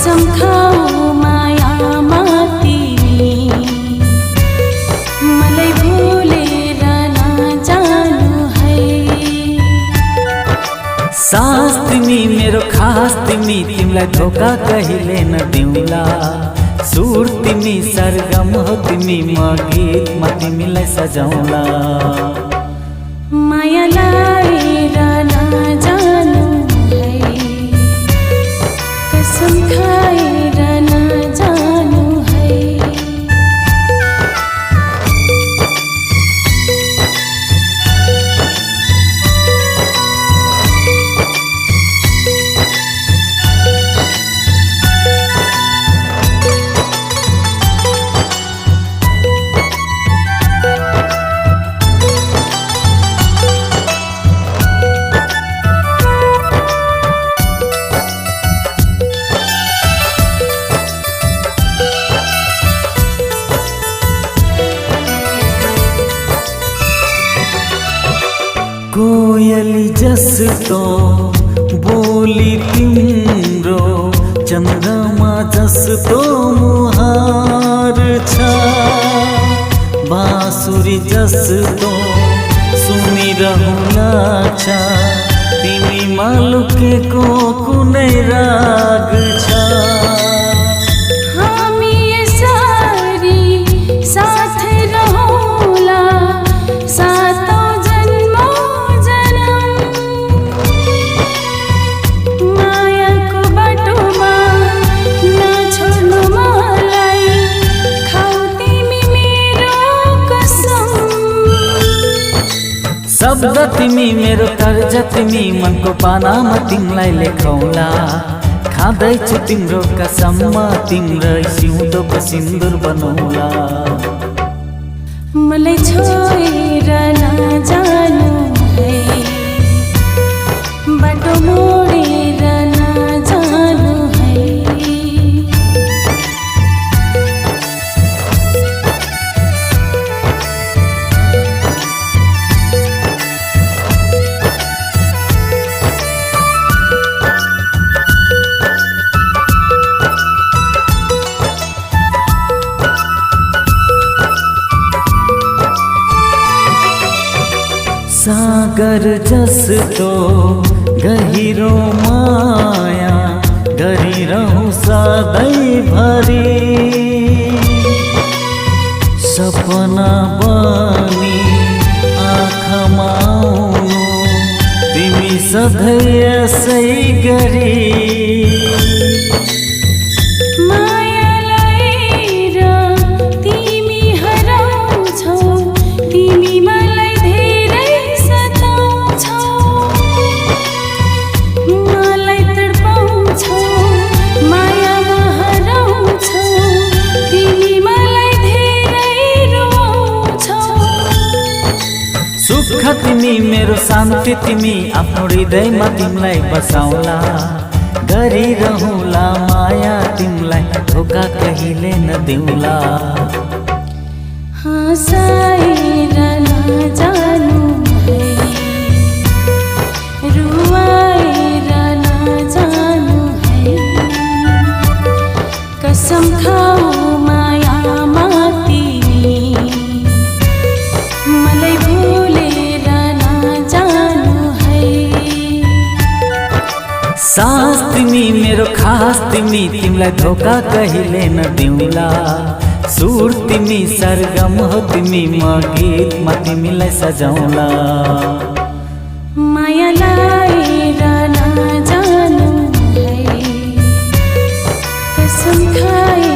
कसम खाऊ मायामा तिमी मलाई भुलेर नजानु है। सास तिमी मेरो खास तिमी तिमीलाई धोका कहिले नदिउँला। सुर तिमी सरगम हो तिमी म गीतमा तिमीलाई सजाउँला। माया लाएर नजानु है कसम खाएर नजानु है। कोयली जस्तो बोली तिम्रो चन्द्रमा जस्तो मुहार छ। बाँसुरी जस्तो सुनिरहुला छ तिमीमा लुकेको कुनै राग छ। हामी यसरी साथ रहौँला सातौँ जन्मौँ जन्म। मायाको बाटोमा नछोड्नु मलाई खाऊ तिमी मेरो कसम। शब्द तिमी मेरो तर्ज तिमी मनको पानामा तिमीलाई लेखौँला। खाँदैछु तिम्रो कसम तिम्रो सिउँदोको सिन्दुर बनौला। मलाई छोडेर नजानु है बाटो मोडेर नजानु है। सागर जस्तो गहिरो माया गरिरहँ सधैँभरि। सपना बनी आँखामा आउनु तिमी सधैँ यसै गरी। माया लाएर तिमी हराउँछौ तिमी मलाई धेरै सताउँछौ। मलाई तडपाउँछौ मायामा हराउँछौ तिमी मलाई धेरै रुवाउँछौ। सुख तिमी मेरो शान्ति तिमी आफ्नो हृदयमा तिमीलाई बसाउला। गरिरहुँला माया तिमीलाई धोका कहिले नदिउँला। हँसाएर नजानु है रुवाएर नजानु है। कसम खाऊ मायामा तिमी मलाई भुलेर नजानु है। सास तिमी मेरो खास तिमी तिमीलाई धोका कहिले नदिउँला। सुर तिमी सरगम हो तिमी म गीतमा तिमीलाई सजाउँला। माया लाएर नजानु है कसम खाए